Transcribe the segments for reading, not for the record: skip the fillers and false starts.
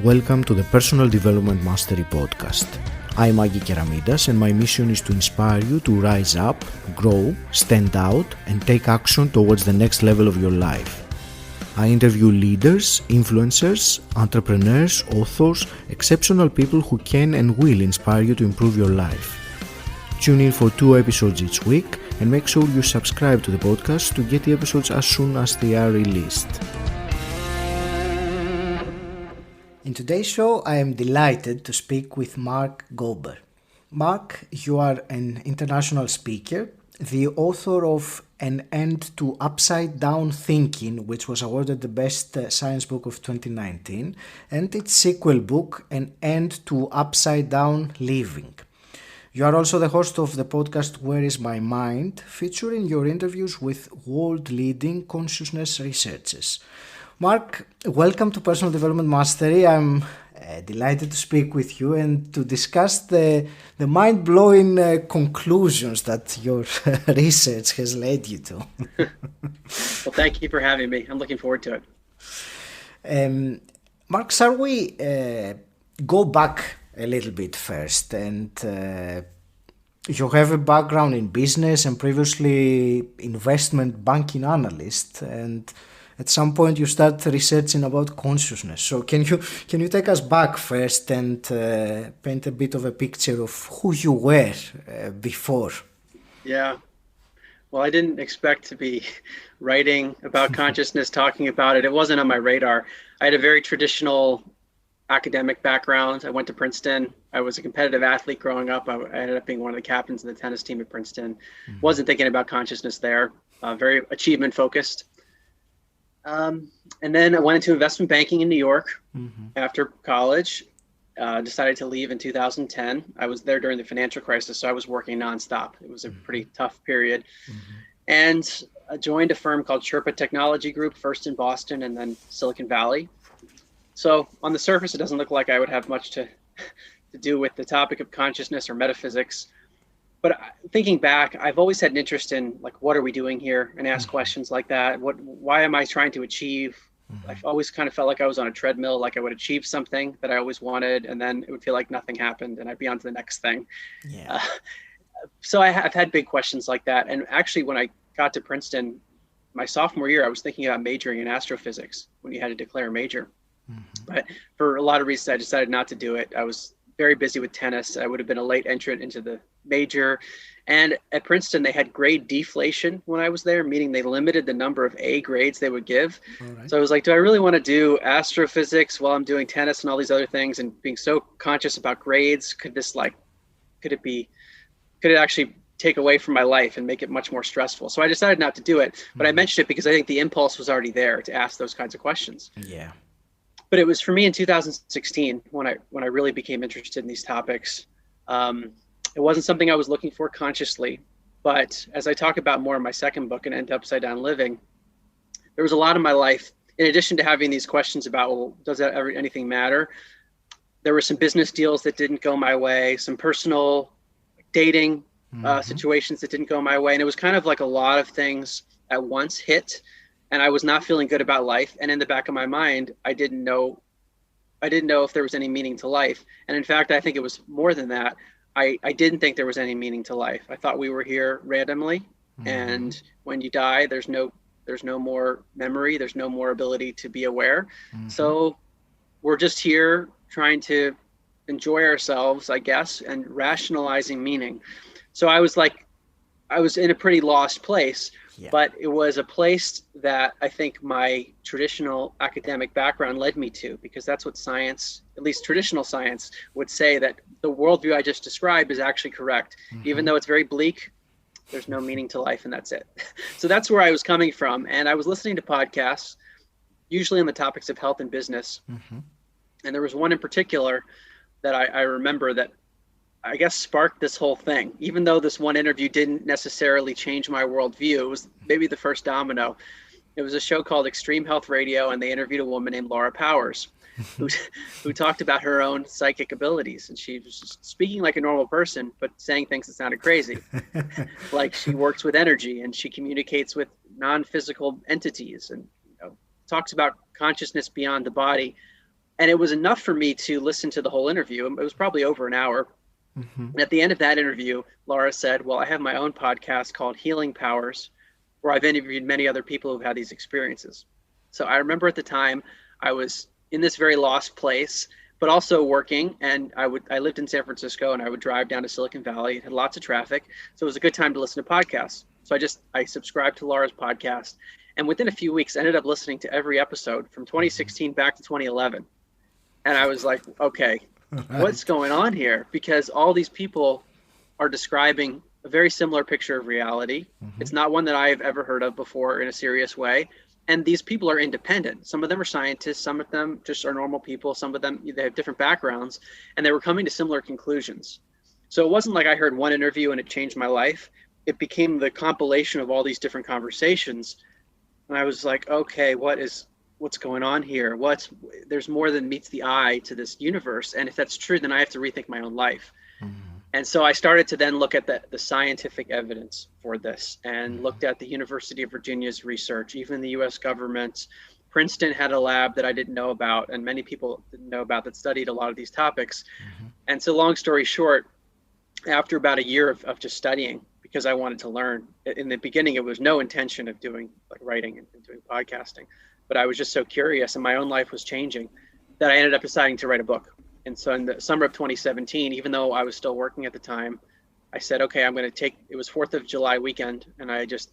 Welcome to the Personal Development Mastery Podcast. I'm 𝗺𝗍𝗄 and my mission is to inspire you to rise up, grow, stand out, and take action towards the next level of your life. I interview leaders, influencers, entrepreneurs, authors, exceptional people who can and will inspire you to improve your life. Tune in for 2 episodes each week and make sure you subscribe to the podcast to get the episodes as soon as they are released. In today's show, I am delighted to speak with Mark Gober. Mark, you are an international speaker, the author of An End to Upside Down Thinking, which was awarded the Best Science Book of 2019, and its sequel book, An End to Upside Down Living. You are also the host of the podcast Where is My Mind, featuring your interviews with world-leading consciousness researchers. Mark, welcome to Personal Development Mastery. I'm delighted to speak with you and to discuss the mind-blowing conclusions that your research has led you to. Well, thank you for having me. I'm looking forward to it. Mark, shall we go back a little bit first? And you have a background in business and previously investment banking analyst, and at some point you start researching about consciousness. So can you take us back first and paint a bit of a picture of who you were before? Yeah. Well, I didn't expect to be writing about consciousness, talking about it. It wasn't on my radar. I had a very traditional academic background. I went to Princeton. I was a competitive athlete growing up. I ended up being one of the captains of the tennis team at Princeton. Wasn't thinking about consciousness there. Very achievement focused. And then I went into investment banking in New York after college. Decided to leave in 2010. I was there during the financial crisis, so I was working nonstop. It was a pretty tough period. And I joined a firm called 𝗫𝗵𝗎 Technology Group, first in Boston and then Silicon Valley. So on the surface, it doesn't look like I would have much to do with the topic of consciousness or metaphysics. But thinking back, I've always had an interest in, like, what are we doing here, and ask questions like that. Why am I trying to achieve? I've always kind of felt like I was on a treadmill, like I would achieve something that I always wanted, and then it would feel like nothing happened, and I'd be on to the next thing. Yeah. So I've had big questions like that. And actually, when I got to Princeton, my sophomore year, I was thinking about majoring in astrophysics when you had to declare a major. But for a lot of reasons, I decided not to do it. I was very busy with tennis. I would have been a late entrant into the major. And at Princeton, they had grade deflation when I was there, meaning they limited the number of A grades they would give. Right. So I was like, do I really want to do astrophysics while I'm doing tennis and all these other things and being so conscious about grades? Could it actually take away from my life and make it much more stressful? So I decided not to do it, but I mentioned it because I think the impulse was already there to ask those kinds of questions. Yeah. But it was for me in 2016 when I really became interested in these topics. It wasn't something I was looking for consciously, but as I talk about more in my second book, An End to Upside Down Living, there was a lot in my life, in addition to having these questions about, well, does anything matter? There were some business deals that didn't go my way, some personal dating situations that didn't go my way. And it was kind of like a lot of things at once hit. And I was not feeling good about life. And in the back of my mind, I didn't know if there was any meaning to life. And in fact, I think it was more than that. I didn't think there was any meaning to life. I thought we were here randomly. And when you die, there's no more memory. There's no more ability to be aware. So we're just here trying to enjoy ourselves, I guess, and rationalizing meaning. So I was in a pretty lost place. Yeah. But it was a place that I think my traditional academic background led me to, because that's what science, at least traditional science, would say, that the worldview I just described is actually correct. Even though it's very bleak, there's no meaning to life, and that's it. So that's where I was coming from. And I was listening to podcasts, usually on the topics of health and business. And there was one in particular that I remember that I guess sparked this whole thing. Even though this one interview didn't necessarily change my worldview, it was maybe the first domino. It was a show called Extreme Health Radio, and they interviewed a woman named 𝗆𝗑𝗏 who talked about her own psychic abilities. And she was just speaking like a normal person, but saying things that sounded crazy. Like she works with energy and she communicates with non-physical entities and talks about consciousness beyond the body. And it was enough for me to listen to the whole interview. It was probably over an hour. And at the end of that interview, Laura said, well, I have my own podcast called Healing Powers, where I've interviewed many other people who've had these experiences. So I remember at the time I was in this very lost place, but also working. And I lived in San Francisco, and I would drive down to Silicon Valley. It had lots of traffic. So it was a good time to listen to podcasts. So I subscribed to Laura's podcast. And within a few weeks, I ended up listening to every episode from 2016 back to 2011. And I was like, okay, what's going on here? Because all these people are describing a very similar picture of reality. It's not one that I've ever heard of before in a serious way. And these people are independent. Some of them are scientists. Some of them just are normal people. Some of them, they have different backgrounds, and they were coming to similar conclusions. So it wasn't like I heard one interview and it changed my life. It became the compilation of all these different conversations. And I was like, okay, what's going on here? There's more than meets the eye to this universe. And if that's true, then I have to rethink my own life. And so I started to then look at the scientific evidence for this, and looked at the University of Virginia's research, even the US government. Princeton had a lab that I didn't know about, and many people didn't know about, that studied a lot of these topics. And so long story short, after about a year of just studying, because I wanted to learn, in the beginning, it was no intention of doing like writing and doing podcasting, but I was just so curious, and my own life was changing, that I ended up deciding to write a book. And so in the summer of 2017, even though I was still working at the time, I said, okay, it was 4th of July weekend. And it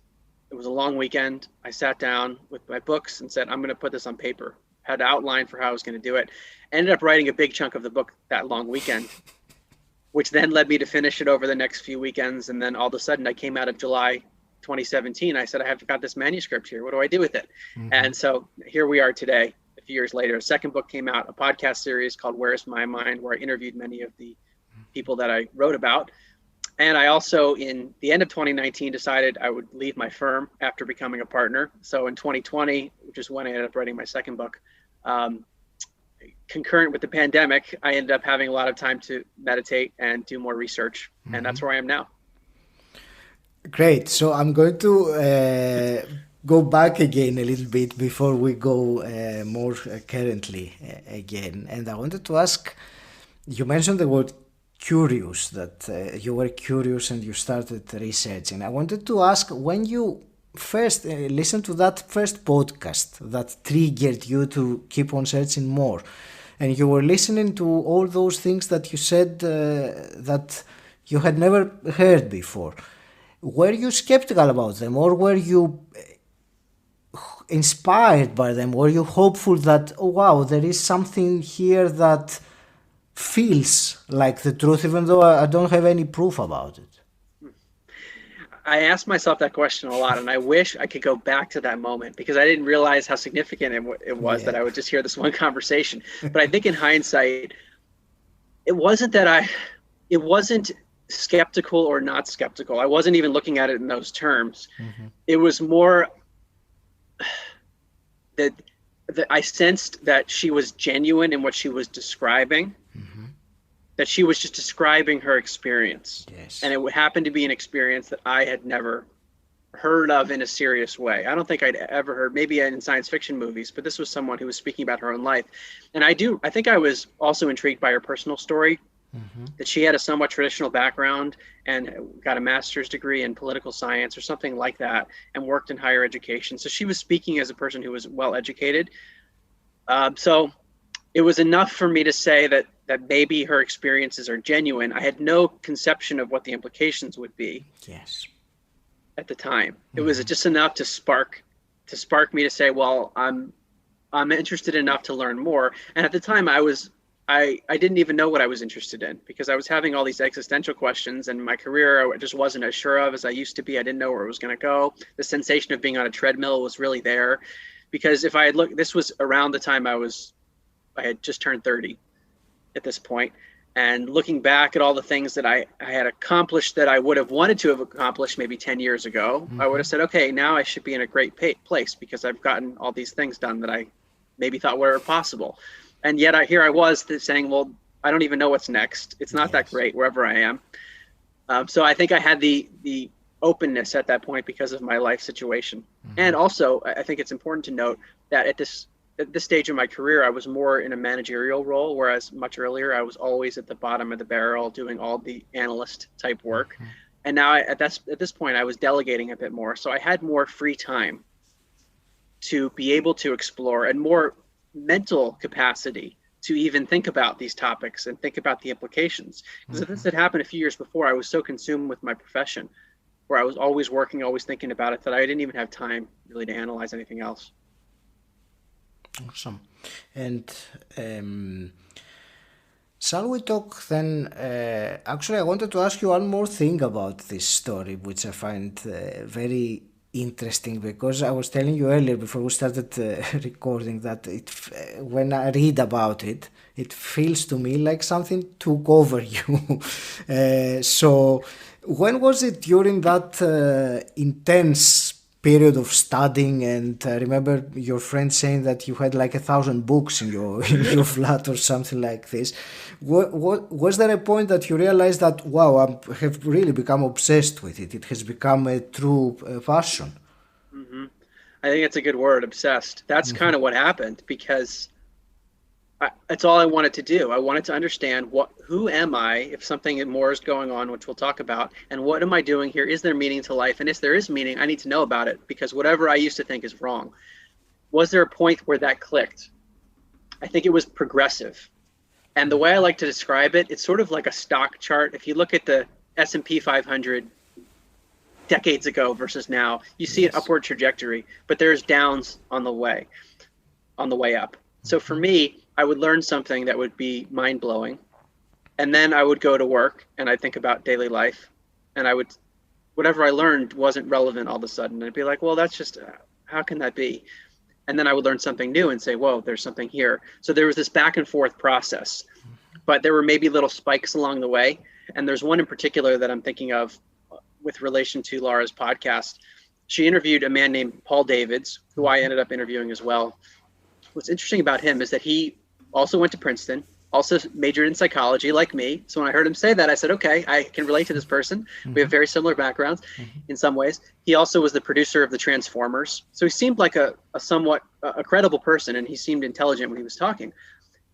was a long weekend. I sat down with my books and said, I'm going to put this on paper. Had an outline for how I was going to do it. Ended up writing a big chunk of the book that long weekend, which then led me to finish it over the next few weekends. And then all of a sudden I came out of July 2017. I said, I have got this manuscript here. What do I do with it? And so here we are today. A few years later, a second book came out, a podcast series called Where is My Mind, where I interviewed many of the people that I wrote about. And I also, in the end of 2019, decided I would leave my firm after becoming a partner. So in 2020, which is when I ended up writing my second book, concurrent with the pandemic, I ended up having a lot of time to meditate and do more research. And that's where I am now. Great. So I'm going to go back again a little bit before we go more currently again. And I wanted to ask, you mentioned the word curious, that you were curious and you started researching. I wanted to ask, when you first listened to that first podcast that triggered you to keep on searching more, and you were listening to all those things that you said that you had never heard before, were you skeptical about them, or were you inspired by them? Were you hopeful that, oh wow, there is something here that feels like the truth, even though I don't have any proof about it? I asked myself that question a lot, and I wish I could go back to that moment, because I didn't realize how significant it was that I would just hear this one conversation. But I think in hindsight, it wasn't skeptical or not skeptical. I wasn't even looking at it in those terms. It was more that I sensed that she was genuine in what she was describing, that she was just describing her experience. And it happened to be an experience that I had never heard of in a serious way. I don't think I'd ever heard, maybe in science fiction movies, but this was someone who was speaking about her own life. And I think I was also intrigued by her personal story, that she had a somewhat traditional background and got a master's degree in political science or something like that, and worked in higher education. So she was speaking as a person who was well educated. So it was enough for me to say that maybe her experiences are genuine. I had no conception of what the implications would be. At the time. It was just enough to spark me to say, well, I'm interested enough to learn more. And at the time I didn't even know what I was interested in, because I was having all these existential questions, and my career I just wasn't as sure of as I used to be. I didn't know where it was going to go. The sensation of being on a treadmill was really there, because if I had looked, this was around the time I had just turned 30 at this point. And looking back at all the things that I had accomplished that I would have wanted to have accomplished maybe 10 years ago, I would have said, okay, now I should be in a great place, because I've gotten all these things done that I maybe thought were possible. And yet here I was saying, well, I don't even know what's next. It's not that great wherever I am. So I think I had the openness at that point because of my life situation. And also, I think it's important to note that at this stage in my career, I was more in a managerial role, whereas much earlier, I was always at the bottom of the barrel doing all the analyst type work. Mm-hmm. And now at this point, I was delegating a bit more. So I had more free time to be able to explore and more mental capacity to even think about these topics and think about the implications. Because if this had happened a few years before, I was so consumed with my profession, where I was always working, always thinking about it, that I didn't even have time really to analyze anything else. Awesome. And shall we talk then? Actually, I wanted to ask you one more thing about this story, which I find very interesting, because I was telling you earlier before we started recording that when I read about it, it feels to me like something took over you. So when was it during that intense period of studying? And I remember your friend saying that you had like 1,000 books in your flat or something like this. Was there a point that you realized that, wow, I have really become obsessed with it? It has become a true passion. Mm-hmm. I think it's a good word, obsessed. That's kind of what happened, because that's all I wanted to do. I wanted to understand who am I if something more is going on, which we'll talk about, and what am I doing here? Is there meaning to life? And if there is meaning, I need to know about it, because whatever I used to think is wrong. Was there a point where that clicked? I think it was progressive. And the way I like to describe it, it's sort of like a stock chart. If you look at the S&P 500 decades ago versus now, you see an upward trajectory, but there's downs on the way up. So for me, I would learn something that would be mind-blowing, and then I would go to work and I'd think about daily life, and whatever I learned wasn't relevant all of a sudden. I'd be like, well, that's just, how can that be? And then I would learn something new and say, whoa, there's something here. So there was this back and forth process, but there were maybe little spikes along the way. And there's one in particular that I'm thinking of with relation to Laura's podcast. She interviewed a man named Paul Davids, who I ended up interviewing as well. What's interesting about him is that he also went to Princeton, also majored in psychology like me. So when I heard him say that, I said, okay, I can relate to this person. We have very similar backgrounds in some ways. He also was the producer of the Transformers. So he seemed like a somewhat credible person, and he seemed intelligent when he was talking.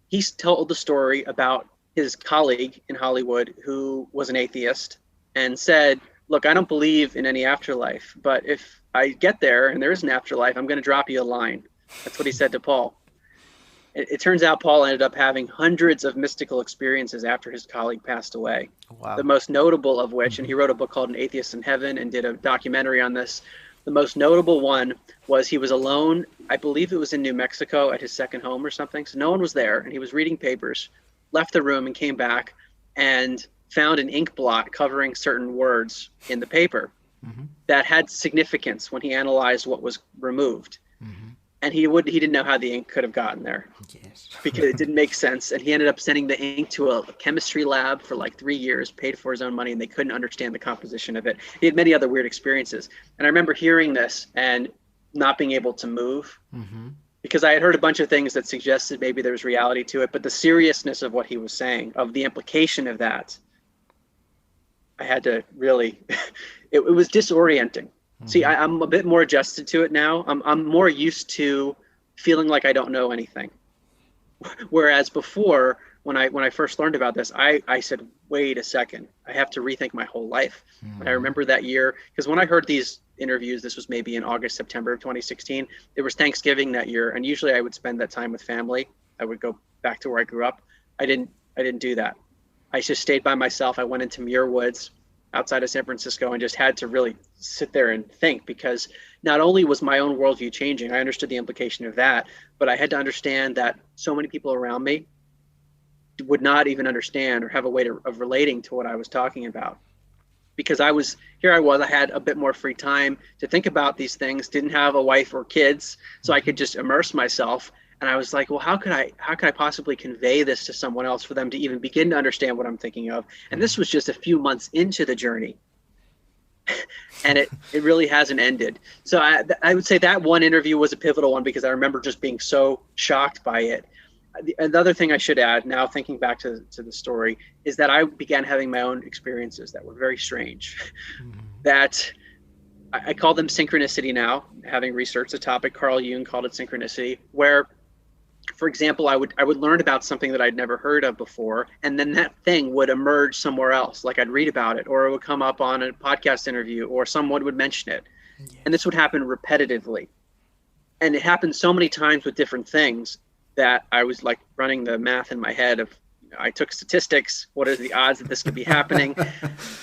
He told the story about his colleague in Hollywood who was an atheist and said, look, I don't believe in any afterlife, but if I get there and there is an afterlife, I'm going to drop you a line. That's what he said to Paul. It turns out Paul ended up having hundreds of mystical experiences after his colleague passed away. Wow. The most notable of which, and he wrote a book called An Atheist in Heaven and did a documentary on this. The most notable one was he was alone. I believe it was in New Mexico at his second home or something. So no one was there, and he was reading papers, left the room and came back and found an ink blot covering certain words in the paper that had significance when he analyzed what was removed. And he didn't know how the ink could have gotten there. Yes. Because it didn't make sense. And he ended up sending the ink to a chemistry lab for like 3 years, paid for his own money, and they couldn't understand the composition of it. He had many other weird experiences. And I remember hearing this and not being able to move because I had heard a bunch of things that suggested maybe there was reality to it, but the seriousness of what he was saying, of the implication of that, I had to really, it was disorienting. See, I'm a bit more adjusted to it now. I'm more used to feeling like I don't know anything. Whereas before, when I first learned about this, I said, wait a second, I have to rethink my whole life. And I remember that year, because when I heard these interviews, this was maybe in August, September of 2016, it was Thanksgiving that year. And usually I would spend that time with family. I would go back to where I grew up. I didn't do that. I just stayed by myself. I went into Muir Woods outside of San Francisco and just had to really sit there and think, because not only was my own worldview changing, I understood the implication of that, but I had to understand that so many people around me would not even understand or have a way of relating to what I was talking about. Because I had a bit more free time to think about these things, didn't have a wife or kids, so I could just immerse myself. And I was like, well, how could I possibly convey this to someone else for them to even begin to understand what I'm thinking of? And this was just a few months into the journey. And it really hasn't ended. So I would say that one interview was a pivotal one, because I remember just being so shocked by it. Another thing I should add, now thinking back to the story, is that I began having my own experiences that were very strange. That I call them synchronicity now, having researched the topic. Carl Jung called it synchronicity, where For example, I would learn about something that I'd never heard of before, and then that thing would emerge somewhere else. Like I'd read about it, or it would come up on a podcast interview, or someone would mention it. Yes. And this would happen repetitively. And it happened so many times with different things that I was like running the math in my head of, I took statistics. What are the odds that this could be happening?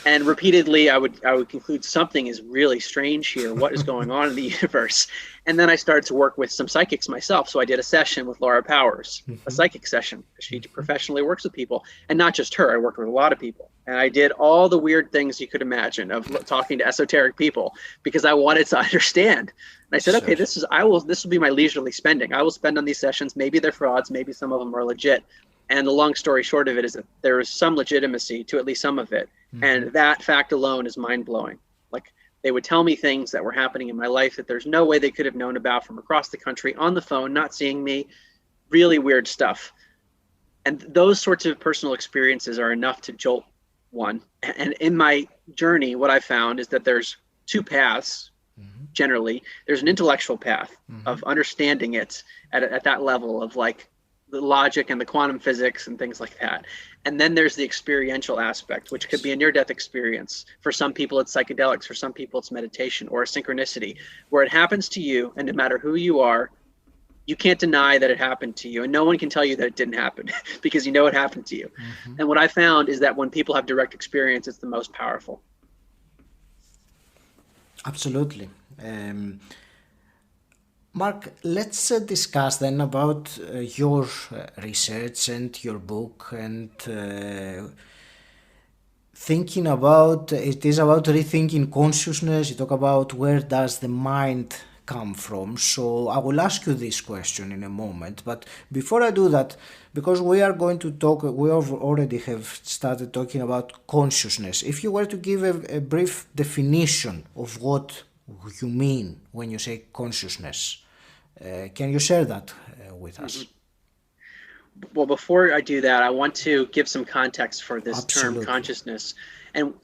And repeatedly, I would conclude something is really strange here. What is going on in the universe? And then I started to work with some psychics myself. So I did a session with Laura Powers, a psychic session. She professionally works with people, and not just her. I worked with a lot of people, and I did all the weird things you could imagine of talking to esoteric people because I wanted to understand. And I said, okay, this will be my leisurely spending. I will spend on these sessions. Maybe they're frauds. Maybe some of them are legit. And the long story short of it is that there is some legitimacy to at least some of it. And that fact alone is mind-blowing. Like, they would tell me things that were happening in my life that there's no way they could have known about from across the country on the phone, not seeing me, really weird stuff. And those sorts of personal experiences are enough to jolt one. And in my journey, what I found is that there's two paths. Generally, there's an intellectual path of understanding it at that level of like the logic and the quantum physics and things like that. And then there's the experiential aspect, which could be a near-death experience. For some people, it's psychedelics. For some people, it's meditation or a synchronicity, where it happens to you, and no matter who you are, you can't deny that it happened to you, and no one can tell you that it didn't happen because you know it happened to you. And what I found is that when people have direct experience, it's the most powerful. Absolutely. Mark, let's discuss then about your research and your book, and thinking about, it is about rethinking consciousness. You talk about where does the mind come from. So I will ask you this question in a moment. But before I do that, because we are going to talk, we already have started talking about consciousness. If you were to give a brief definition of what you mean when you say consciousness, can you share that with us? Well, before I do that, I want to give some context for this term consciousness. And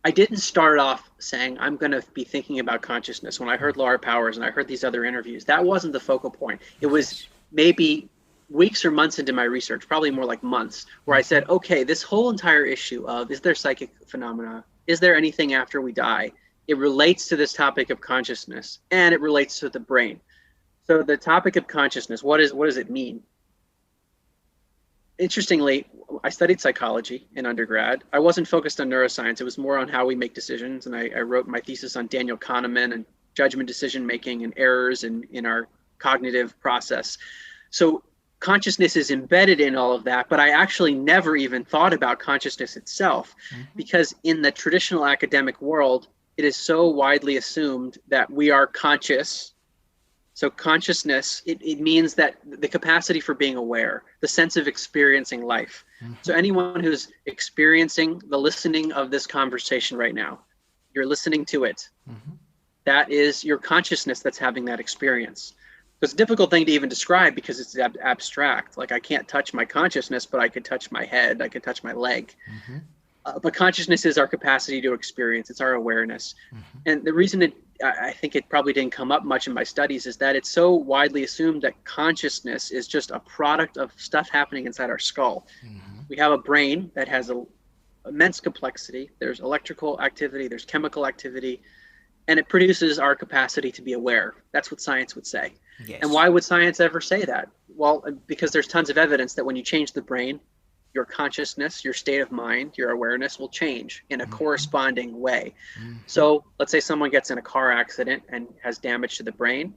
I didn't start off saying I'm going to be thinking about consciousness. When I heard Laura Powers and I heard these other interviews, that wasn't the focal point. It was maybe weeks or months into my research, probably more like months, where I said, okay, this whole entire issue of, is there psychic phenomena? Is there anything after we die? It relates to this topic of consciousness, and it relates to the brain. So the topic of consciousness, what does it mean? Interestingly, I studied psychology in undergrad. I wasn't focused on neuroscience. It was more on how we make decisions. And I wrote my thesis on Daniel Kahneman and judgment decision-making and errors in our cognitive process. So consciousness is embedded in all of that, but I actually never even thought about consciousness itself, because in the traditional academic world, it is so widely assumed that we are conscious. So consciousness, it means that the capacity for being aware, the sense of experiencing life. So anyone who's experiencing the listening of this conversation right now, you're listening to it. That is your consciousness that's having that experience. It's a difficult thing to even describe because it's abstract. Like, I can't touch my consciousness, but I could touch my head, I could touch my leg. But consciousness is our capacity to experience. It's our awareness. And the reason I think it probably didn't come up much in my studies is that it's so widely assumed that consciousness is just a product of stuff happening inside our skull. We have a brain that has an immense complexity. There's electrical activity, there's chemical activity, and it produces our capacity to be aware. That's what science would say. And why would science ever say that? Well, because there's tons of evidence that when you change the brain, your consciousness, your state of mind, your awareness will change in a corresponding way. So let's say someone gets in a car accident and has damage to the brain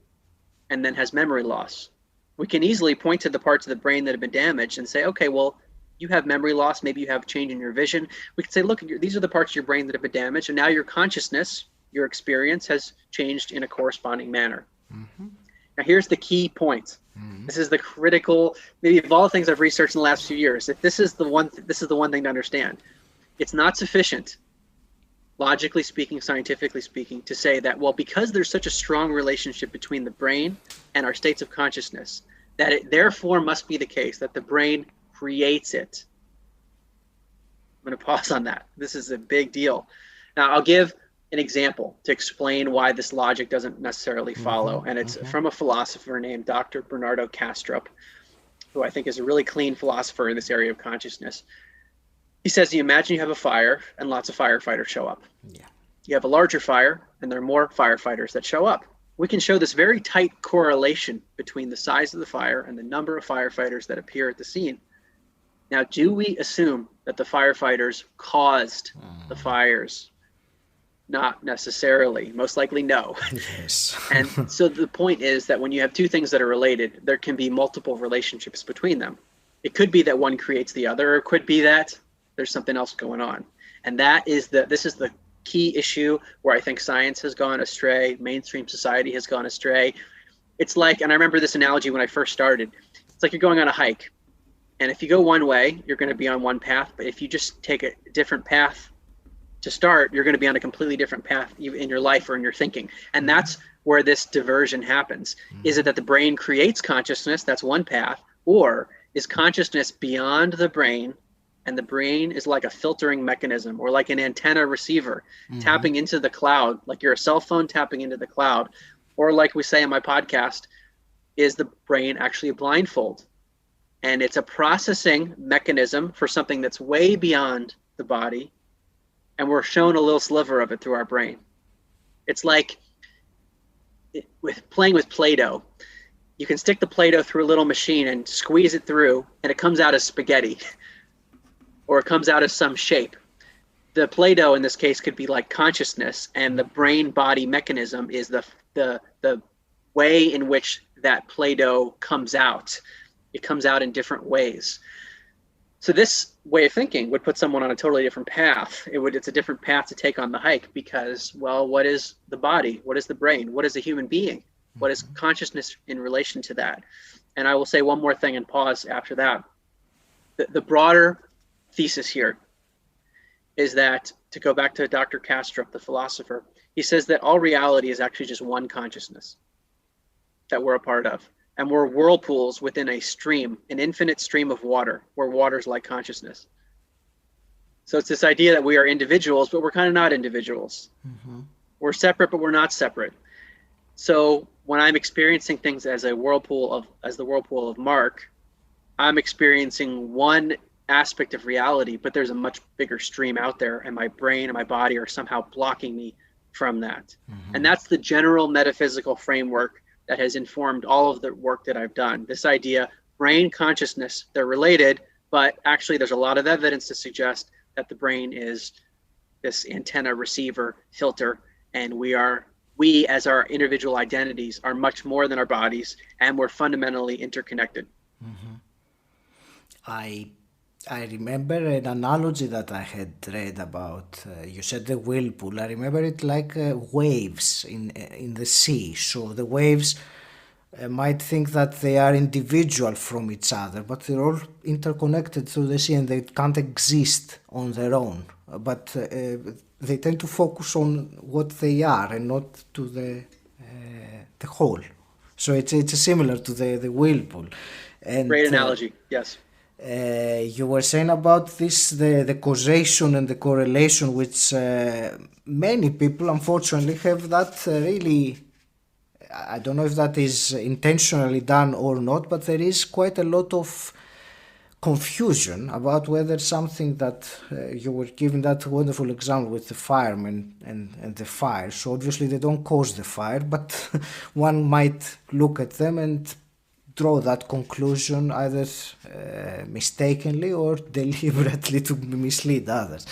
and then has memory loss. We can easily point to the parts of the brain that have been damaged and say, okay, well, you have memory loss. Maybe you have change in your vision. We can say, look, these are the parts of your brain that have been damaged. And now your consciousness, your experience has changed in a corresponding manner. Now, here's the key point. This is the critical, maybe of all the things I've researched in the last few years, that this is the one thing to understand. It's not sufficient, logically speaking, scientifically speaking, to say that, well, because there's such a strong relationship between the brain and our states of consciousness, that it therefore must be the case that the brain creates it. I'm going to pause on that. This is a big deal. Now, I'll give an example to explain why this logic doesn't necessarily follow. And it's from a philosopher named Dr. Bernardo Kastrup. who I think is a really clean philosopher in this area of consciousness. He says, you imagine you have a fire and lots of firefighters show up. Yeah. You have a larger fire and there are more firefighters that show up. We can show this very tight correlation between the size of the fire and the number of firefighters that appear at the scene. Now, do we assume that the firefighters caused the fires? Not necessarily. Most likely, no. Yes. And so the point is that when you have two things that are related, there can be multiple relationships between them. It could be that one creates the other, or it could be that there's something else going on. And this is the key issue where I think science has gone astray, mainstream society has gone astray. It's like, and I remember this analogy when I first started, it's like you're going on a hike. And if you go one way, you're going to be on one path. But if you just take a different path to start, you're going to be on a completely different path in your life or in your thinking. And that's where this diversion happens. Is it that the brain creates consciousness? That's one path. Or is consciousness beyond the brain, and the brain is like a filtering mechanism or like an antenna receiver tapping into the cloud, like you're a cell phone tapping into the cloud? Or like we say in my podcast, is the brain actually a blindfold? And it's a processing mechanism for something that's way beyond the body. And we're shown a little sliver of it through our brain. It's like with playing with Play-Doh. You can stick the Play-Doh through a little machine and squeeze it through, and it comes out as spaghetti, or it comes out as some shape. The Play-Doh in this case could be like consciousness, and the brain-body mechanism is the way in which that Play-Doh comes out. It comes out in different ways. So this way of thinking would put someone on a totally different path. It's a different path to take on the hike because, well, what is the body? What is the brain? What is a human being? What is consciousness in relation to that? And I will say one more thing and pause after that. The broader thesis here is that, to go back to Dr. Kastrup, the philosopher, he says that all reality is actually just one consciousness that we're a part of. And we're whirlpools within a stream, an infinite stream of water, where water's like consciousness. So it's this idea that we are individuals, but we're kind of not individuals. We're separate, but we're not separate. So when I'm experiencing things as the whirlpool of Mark, I'm experiencing one aspect of reality, but there's a much bigger stream out there, and my brain and my body are somehow blocking me from that. And that's the general metaphysical framework that has informed all of the work that I've done. This idea, brain, consciousness, they're related, but actually there's a lot of evidence to suggest that the brain is this antenna, receiver, filter, and we as our individual identities are much more than our bodies, and we're fundamentally interconnected. I remember an analogy that I had read about, you said the whirlpool. I remember it like waves in the sea. So the waves might think that they are individual from each other, but they're all interconnected through the sea and they can't exist on their own. But they tend to focus on what they are and not to the whole. So it's similar to the whirlpool. And, great analogy, yes. You were saying about this, the causation and the correlation, which many people unfortunately have that really, I don't know if that is intentionally done or not, but there is quite a lot of confusion about whether something that you were giving that wonderful example with the firemen and the fire. So obviously they don't cause the fire, but one might look at them and draw that conclusion either mistakenly or deliberately to mislead others.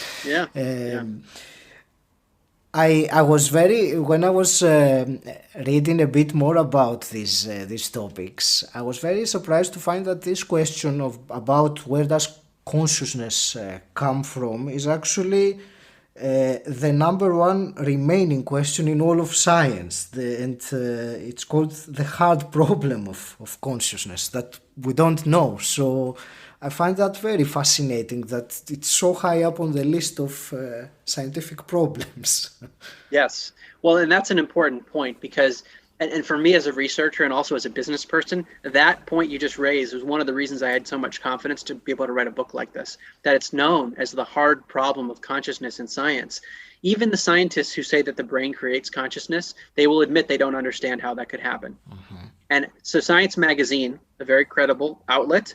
I was when I was reading a bit more about these topics, I was very surprised to find that this question about where does consciousness come from is actually the number one remaining question in all of science, it's called the hard problem of consciousness, that we don't know. So I find that very fascinating that it's so high up on the list of scientific problems. Yes, well, and that's an important point because, and for me as a researcher and also as a business person, that point you just raised was one of the reasons I had so much confidence to be able to write a book like this, that it's known as the hard problem of consciousness in science. Even the scientists who say that the brain creates consciousness, they will admit they don't understand how that could happen. And so Science Magazine, a very credible outlet,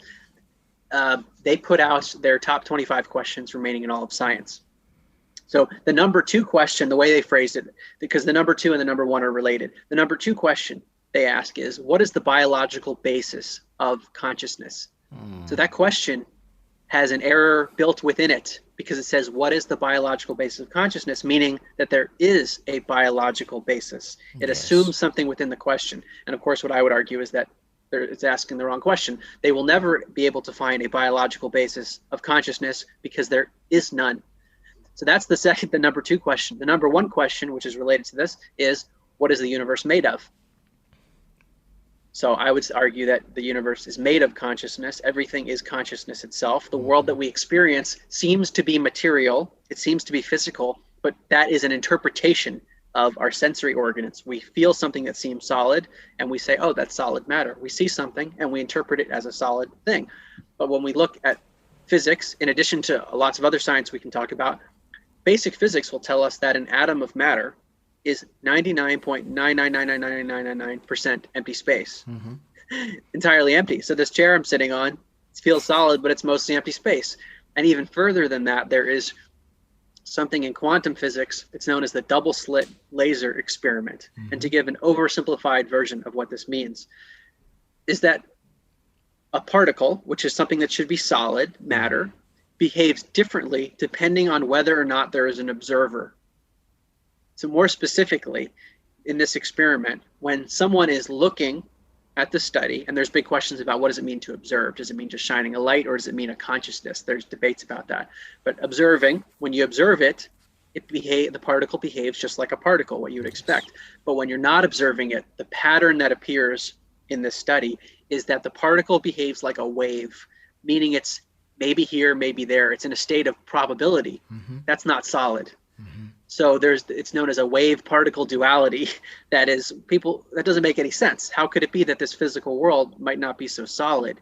they put out their top 25 questions remaining in all of science. So the number 2 question, the way they phrased it, because the number 2 and the number 1 are related. The number 2 question they ask is, what is the biological basis of consciousness? So that question has an error built within it because it says, what is the biological basis of consciousness? Meaning that there is a biological basis. It assumes something within the question. And of course, what I would argue is that it's asking the wrong question. They will never be able to find a biological basis of consciousness because there is none. So that's the number 2 question. The number 1 question, which is related to this, is what is the universe made of? So I would argue that the universe is made of consciousness. Everything is consciousness itself. The world that we experience seems to be material. It seems to be physical, but that is an interpretation of our sensory organs. We feel something that seems solid and we say, oh, that's solid matter. We see something and we interpret it as a solid thing. But when we look at physics, in addition to lots of other science we can talk about, basic physics will tell us that an atom of matter is 99.9999999% empty space, entirely empty. So this chair I'm sitting on feels solid, but it's mostly empty space. And even further than that, there is something in quantum physics. It's known as the double slit laser experiment. And to give an oversimplified version of what this means is that a particle, which is something that should be solid, matter, behaves differently depending on whether or not there is an observer. So more specifically, in this experiment, when someone is looking at the study, and there's big questions about what does it mean to observe? Does it mean just shining a light, or does it mean a consciousness? There's debates about that. But observing, when you observe it, the particle behaves just like a particle, what you would expect. But when you're not observing it, the pattern that appears in this study is that the particle behaves like a wave, meaning it's maybe here, maybe there. It's in a state of probability. That's not solid. So it's known as a wave particle duality. That doesn't make any sense. How could it be that this physical world might not be so solid?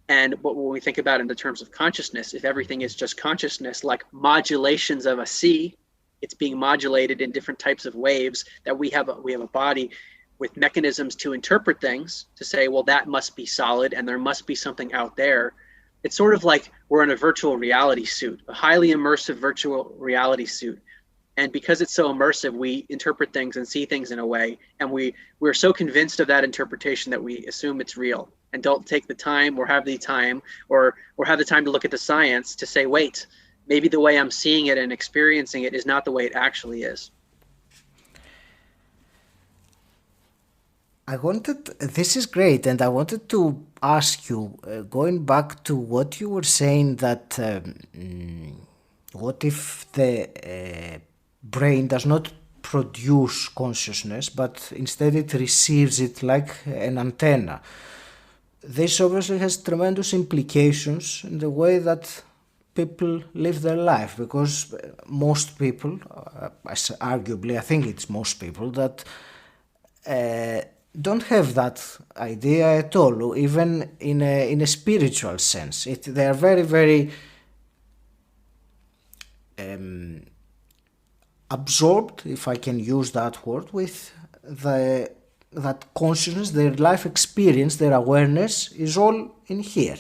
And when we think about it in the terms of consciousness, if everything is just consciousness, like modulations of a sea, it's being modulated in different types of waves, that we have a body with mechanisms to interpret things, to say, well, that must be solid and there must be something out there. It's sort of like we're in a virtual reality suit, a highly immersive virtual reality suit. And because it's so immersive, we interpret things and see things in a way, and we're so convinced of that interpretation that we assume it's real and don't take the time or have the time to look at the science to say, wait, maybe the way I'm seeing it and experiencing it is not the way it actually is. This is great, and I wanted to ask you, going back to what you were saying, that what if the brain does not produce consciousness, but instead it receives it like an antenna? This obviously has tremendous implications in the way that people live their life, because most people, arguably, I think it's most people, that don't have that idea at all, even in a spiritual sense. They are very, very absorbed, if I can use that word, with that consciousness, their life experience, their awareness is all in here.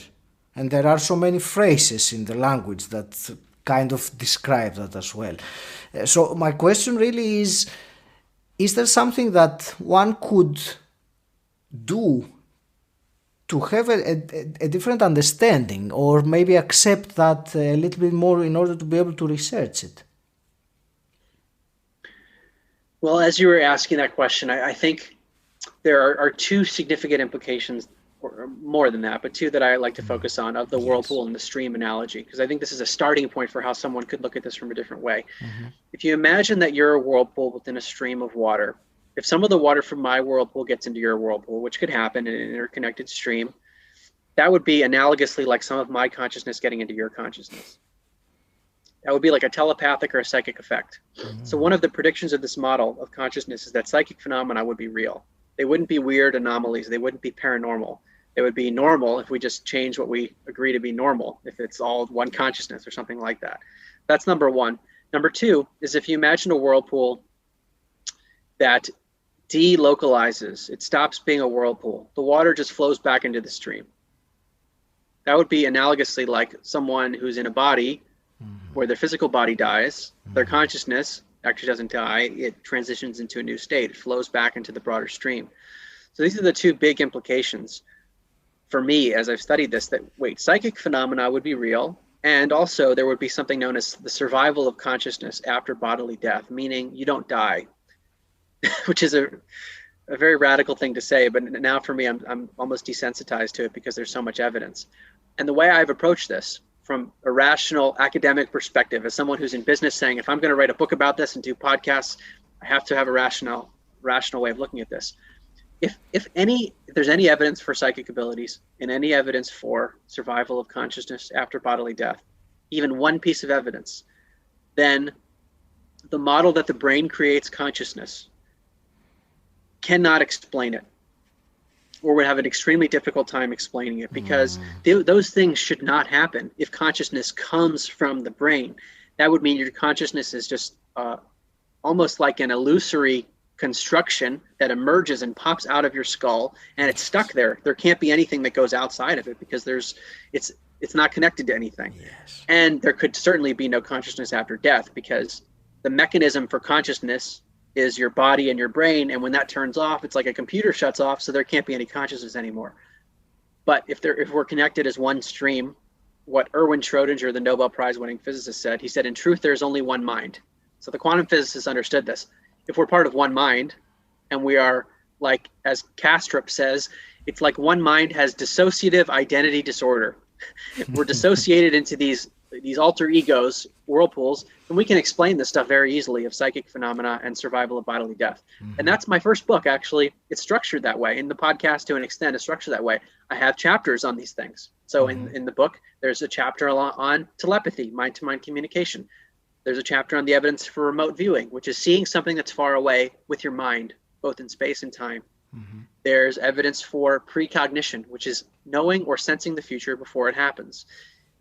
And there are so many phrases in the language that kind of describe that as well. So my question really is there something that one could do to have a different understanding, or maybe accept that a little bit more in order to be able to research it? Well, as you were asking that question, I think there are 2 significant implications, or more than that, but 2 that I like to focus on, of the whirlpool and the stream analogy, because I think this is a starting point for how someone could look at this from a different way. If you imagine that you're a whirlpool within a stream of water, if some of the water from my whirlpool gets into your whirlpool, which could happen in an interconnected stream, that would be analogously like some of my consciousness getting into your consciousness. That would be like a telepathic or a psychic effect. So one of the predictions of this model of consciousness is that psychic phenomena would be real. They wouldn't be weird anomalies. They wouldn't be paranormal. They would be normal if we just change what we agree to be normal, if it's all one consciousness or something like that. That's number 1. Number 2 is, if you imagine a whirlpool that delocalizes. It stops being a whirlpool. The water just flows back into the stream. That would be analogously like someone who's in a body where their physical body dies, their consciousness actually doesn't die, it transitions into a new state. It flows back into the broader stream. So these are the two big implications for me as I've studied this, that wait, psychic phenomena would be real, and also there would be something known as the survival of consciousness after bodily death, meaning you don't die, which is a very radical thing to say, but now for me, I'm almost desensitized to it because there's so much evidence. And the way I've approached this from a rational academic perspective, as someone who's in business saying, if I'm going to write a book about this and do podcasts, I have to have a rational way of looking at this. If there's any evidence for psychic abilities and any evidence for survival of consciousness after bodily death, even one piece of evidence, then the model that the brain creates consciousness cannot explain it, or would have an extremely difficult time explaining it, because those things should not happen. If consciousness comes from the brain, that would mean your consciousness is just almost like an illusory construction that emerges and pops out of your skull, and it's stuck there. There can't be anything that goes outside of it because it's not connected to anything. Yes. And there could certainly be no consciousness after death, because the mechanism for consciousness is your body and your brain, and when that turns off, it's like a computer shuts off, so there can't be any consciousness anymore. But if we're connected as one stream, what 𝗺Schrödinger, the Nobel Prize winning physicist, said, he said, in truth, there's only one mind. So the quantum physicists understood this. If we're part of one mind, and we are, like, as Kastrup says, it's like one mind has dissociative identity disorder. We're dissociated into these alter egos, whirlpools, and we can explain this stuff very easily of psychic phenomena and survival of bodily death. And that's my first book, actually. It's structured that way. In the podcast, to an extent, it's structured that way. I have chapters on these things. So in the book, there's a chapter on telepathy, mind-to-mind communication. There's a chapter on the evidence for remote viewing, which is seeing something that's far away with your mind, both in space and time. There's evidence for precognition, which is knowing or sensing the future before it happens,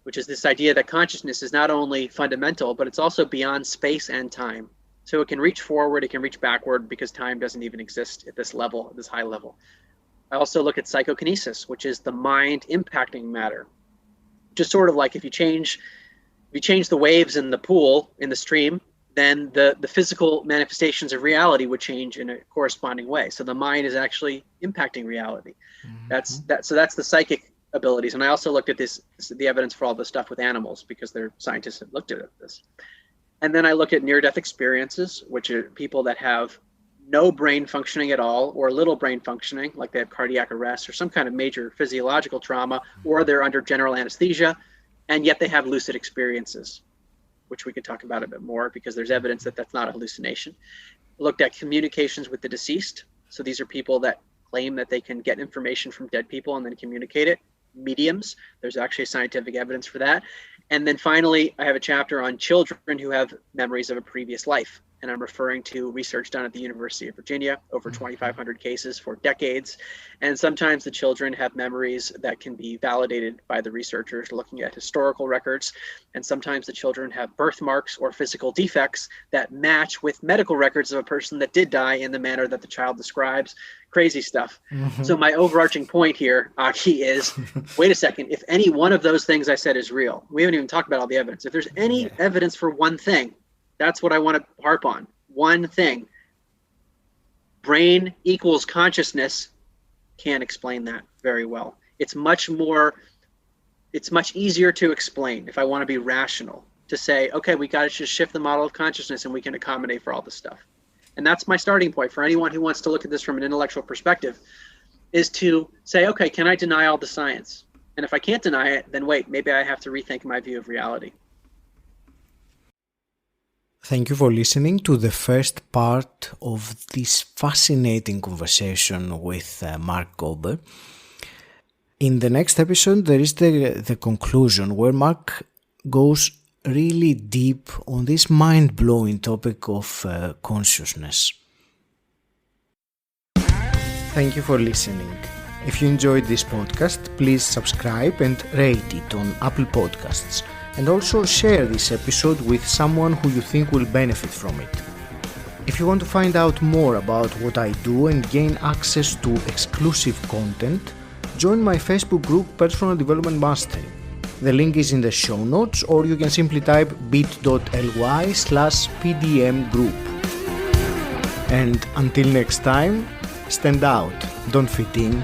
which is this idea that consciousness is not only fundamental, but it's also beyond space and time. So it can reach forward, it can reach backward, because time doesn't even exist at this level, at this high level. I also look at psychokinesis, which is the mind impacting matter. Just sort of like if you change the waves in the pool, in the stream, then the physical manifestations of reality would change in a corresponding way. So the mind is actually impacting reality. So that's the psychic abilities. And I also looked at the evidence for all this stuff with animals, because their scientists have looked at this. And then I looked at near-death experiences, which are people that have no brain functioning at all, or little brain functioning, like they have cardiac arrest or some kind of major physiological trauma, or they're under general anesthesia, and yet they have lucid experiences, which we could talk about a bit more, because there's evidence that that's not a hallucination. Looked at communications with the deceased. So these are people that claim that they can get information from dead people and then communicate it. Mediums. There's actually scientific evidence for that. And then finally, I have a chapter on children who have memories of a previous life. And I'm referring to research done at the University of Virginia, over 2,500 cases for decades. And sometimes the children have memories that can be validated by the researchers looking at historical records. And sometimes the children have birthmarks or physical defects that match with medical records of a person that did die in the manner that the child describes. Crazy stuff. So my overarching point here, Aki, is, wait a second, if any one of those things I said is real, we haven't even talked about all the evidence. If there's any evidence for one thing, that's what I want to harp on. One thing. Brain equals consciousness can't explain that very well. It's much easier to explain if I want to be rational, to say, okay, we got to just shift the model of consciousness and we can accommodate for all this stuff. And that's my starting point for anyone who wants to look at this from an intellectual perspective, is to say, okay, can I deny all the science? And if I can't deny it, then wait, maybe I have to rethink my view of reality. Thank you for listening to the first part of this fascinating conversation with Mark Gober. In the next episode, there is the conclusion, where Mark goes really deep on this mind-blowing topic of consciousness. Thank you for listening. If you enjoyed this podcast, please subscribe and rate it on Apple Podcasts. And also share this episode with someone who you think will benefit from it. If you want to find out more about what I do and gain access to exclusive content, join my Facebook group Personal Development Mastery. The link is in the show notes, or you can simply type bit.ly/PDM group. And until next time, stand out, don't fit in.